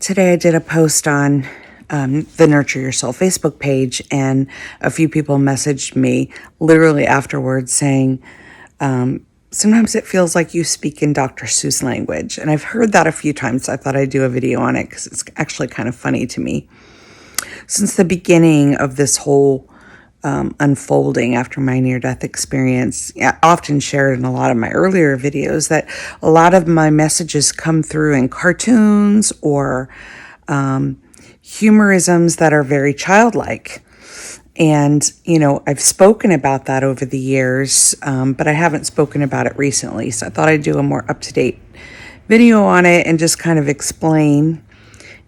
Today I did a post on the Nurture Your Soul Facebook page, and a few people messaged me literally afterwards saying, sometimes it feels like you speak in Dr. Seuss language. And I've heard that a few times. I thought I'd do a video on it because it's actually kind of funny to me. Since the beginning of this whole unfolding after my near-death experience, I often shared in a lot of my earlier videos that a lot of my messages come through in cartoons or humorisms that are very childlike. And, I've spoken about that over the years, but I haven't spoken about it recently. So I thought I'd do a more up-to-date video on it and just kind of explain.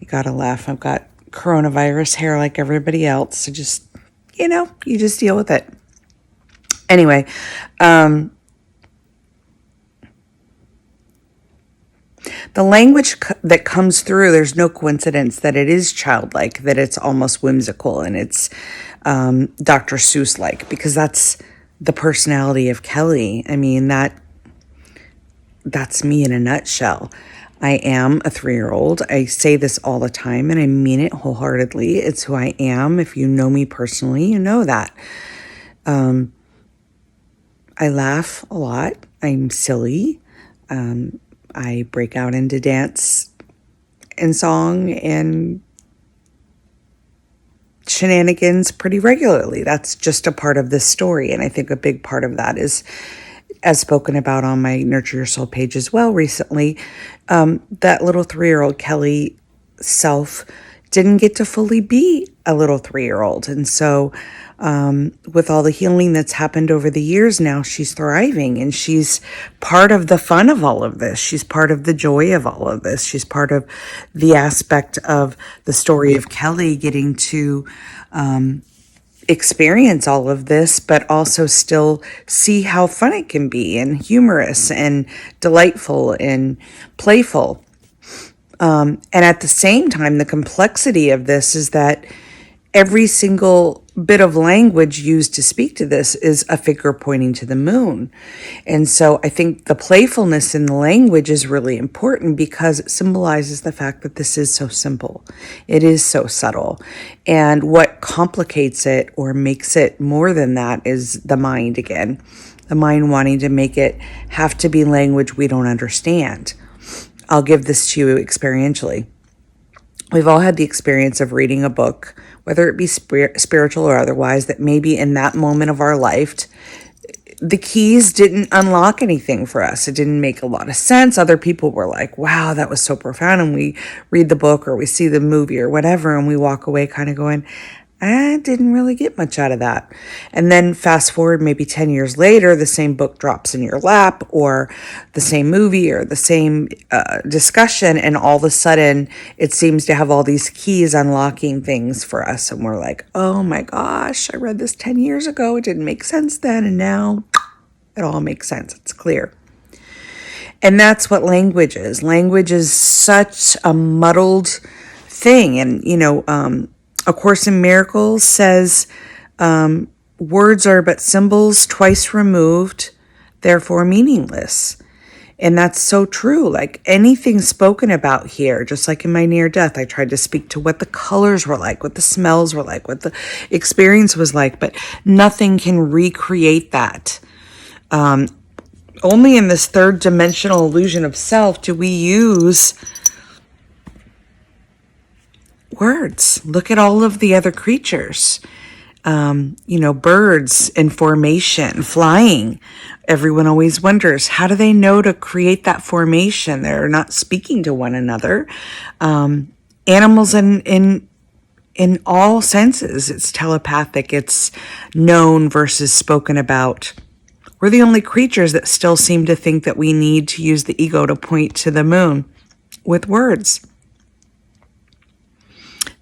You gotta laugh. I've got coronavirus hair like everybody else. So just, you just deal with it. Anyway, the language that comes through, there's no coincidence that it is childlike, that it's almost whimsical, and it's Dr. Seuss-like, because that's the personality of Kelly. I mean, that's me in a nutshell. I am a 3-year-old. I say this all the time, and I mean it wholeheartedly. It's who I am. If you know me personally, you know that. I laugh a lot. I'm silly. I break out into dance and song and shenanigans pretty regularly. That's just a part of this story. And I think a big part of that is, as spoken about on my Nurture Your Soul page as well recently, that little 3-year-old Kelly self didn't get to fully be a little 3-year-old. And so with all the healing that's happened over the years now, she's thriving, and she's part of the fun of all of this. She's part of the joy of all of this. She's part of the aspect of the story of Kelly getting to experience all of this, but also still see how fun it can be, and humorous and delightful and playful. And at the same time, the complexity of this is that every single bit of language used to speak to this is a finger pointing to the moon. And so I think the playfulness in the language is really important because it symbolizes the fact that this is so simple. It is so subtle. And what complicates it or makes it more than that is the mind again. The mind wanting to make it have to be language we don't understand. I'll give this to you experientially. We've all had the experience of reading a book, whether it be spiritual or otherwise, that maybe in that moment of our life, the keys didn't unlock anything for us. It didn't make a lot of sense. Other people were like, wow, that was so profound. And we read the book or we see the movie or whatever, and we walk away kind of going, I didn't really get much out of that. And then fast forward maybe 10 years later, the same book drops in your lap, or the same movie or the same discussion, and all of a sudden it seems to have all these keys unlocking things for us. And we're like, oh my gosh, I read this 10 years ago. It didn't make sense then. And now it all makes sense. It's clear. And that's what language is. Language is such a muddled thing. And, A Course in Miracles says, words are but symbols twice removed, therefore meaningless. And that's so true. Like anything spoken about here, just like in my near death, I tried to speak to what the colors were like, what the smells were like, what the experience was like, but nothing can recreate that. Only in this third dimensional illusion of self do we use words. Look at all of the other creatures, birds in formation, flying. Everyone always wonders, how do they know to create that formation? They're not speaking to one another. Animals in all senses, it's telepathic, it's known versus spoken about. We're the only creatures that still seem to think that we need to use the ego to point to the moon with words.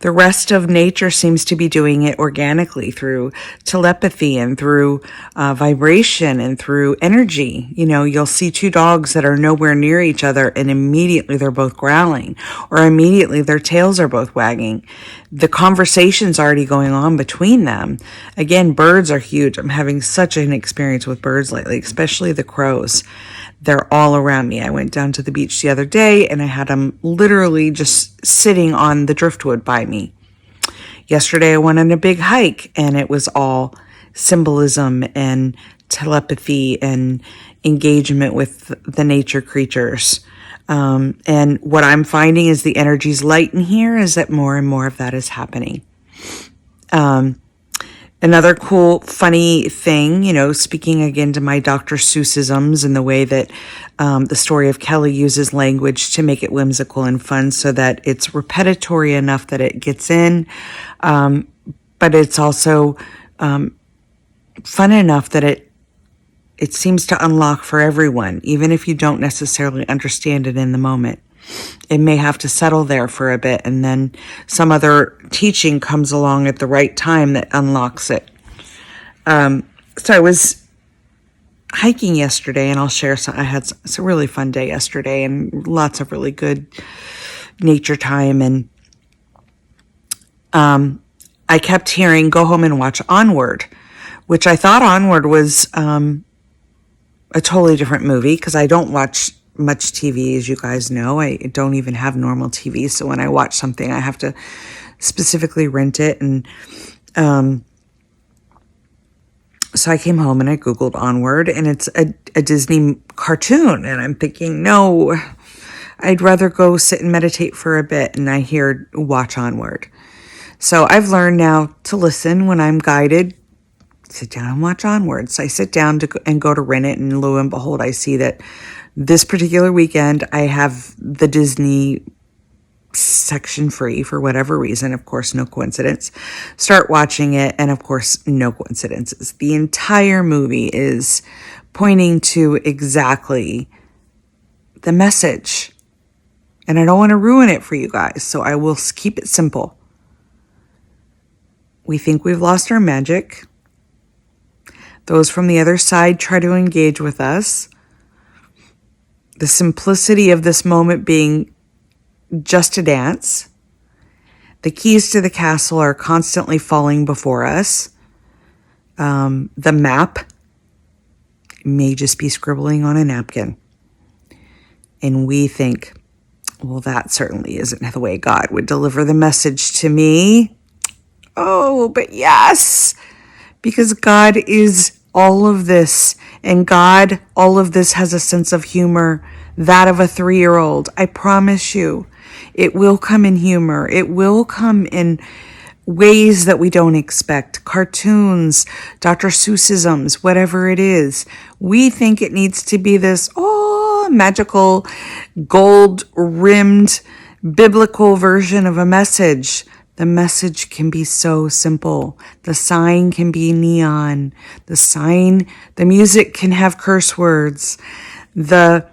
The rest of nature seems to be doing it organically through telepathy and through vibration and through energy. You'll see two dogs that are nowhere near each other and immediately they're both growling, or immediately their tails are both wagging. The conversation's already going on between them. Again, birds are huge. I'm having such an experience with birds lately, especially the crows. They're all around me. I went down to the beach the other day and I had them literally just sitting on the driftwood by me. Yesterday I went on a big hike and it was all symbolism and telepathy and engagement with the nature creatures. And what I'm finding is the energy's light in here is that more and more of that is happening. Another cool, funny thing, speaking again to my Dr. Seussisms and the way that the story of Kelly uses language to make it whimsical and fun so that it's repetitory enough that it gets in, but it's also fun enough that it seems to unlock for everyone, even if you don't necessarily understand it in the moment. It may have to settle there for a bit, and then some other teaching comes along at the right time that unlocks it. So I was hiking yesterday, and I'll share some. I had a really fun day yesterday, and lots of really good nature time. And I kept hearing, "Go home and watch Onward," which I thought Onward was a totally different movie because I don't watch much TV, as you guys know. I don't even have normal TV, so when I watch something, I have to specifically rent it. And so I came home and I Googled Onward, and it's a Disney cartoon, and I'm thinking, no, I'd rather go sit and meditate for a bit, and I hear watch Onward. So I've learned now to listen when I'm guided. Sit down and watch Onward. So I sit down and go to rent it, and lo and behold, I see that this particular weekend I have the Disney section free for whatever reason. Of course, no coincidence. Start watching it, and of course, no coincidences. The entire movie is pointing to exactly the message. And I don't want to ruin it for you guys, so I will keep it simple. We think we've lost our magic. Those from the other side try to engage with us. The simplicity of this moment being just a dance. The keys to the castle are constantly falling before us. The map may just be scribbling on a napkin. And we think, well, that certainly isn't the way God would deliver the message to me. Oh, but yes, because God is all of this, and God, all of this has a sense of humor, that of a 3-year-old. I promise you, it will come in humor. It will come in ways that we don't expect. Cartoons, Dr. Seussisms, whatever it is. We think it needs to be this, magical, gold-rimmed, biblical version of a message. The message can be so simple. The sign can be neon. The music can have curse words. The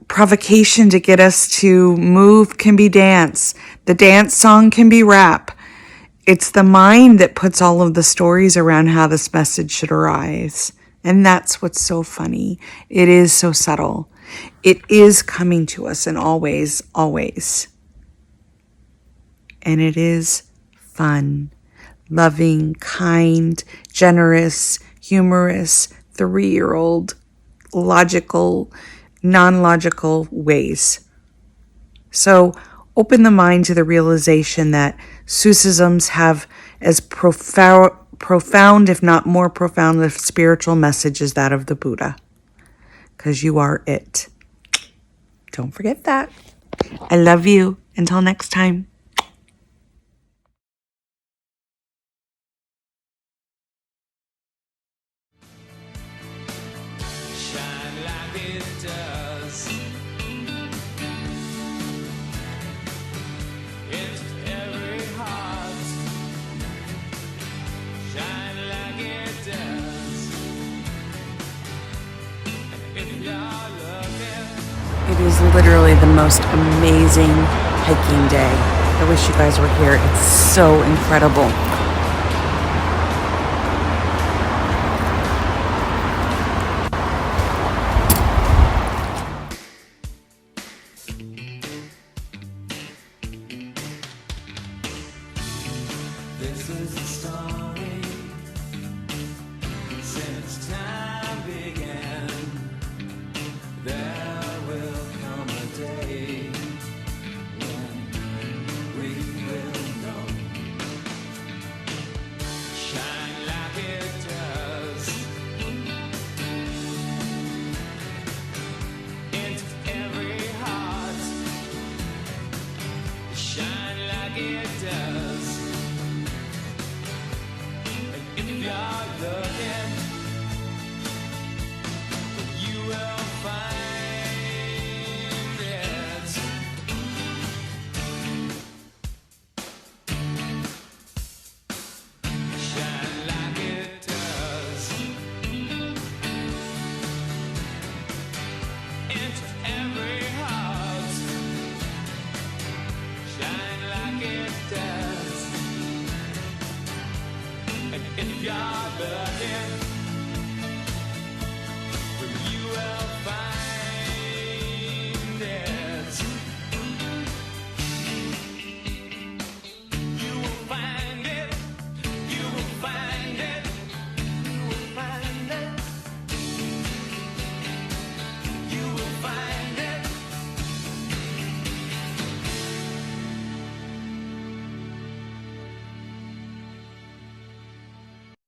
provocation to get us to move can be dance. The dance song can be rap. It's the mind that puts all of the stories around how this message should arise. And that's what's so funny. It is so subtle. It is coming to us in all ways, always. And it is fun, loving, kind, generous, humorous, 3-year-old, logical, non-logical ways. So open the mind to the realization that Seussisms have as profound, if not more profound, a spiritual message as that of the Buddha. Because you are it. Don't forget that. I love you. Until next time. It is literally the most amazing hiking day. I wish you guys were here. It's so incredible. This is a story since time began. shine like it does.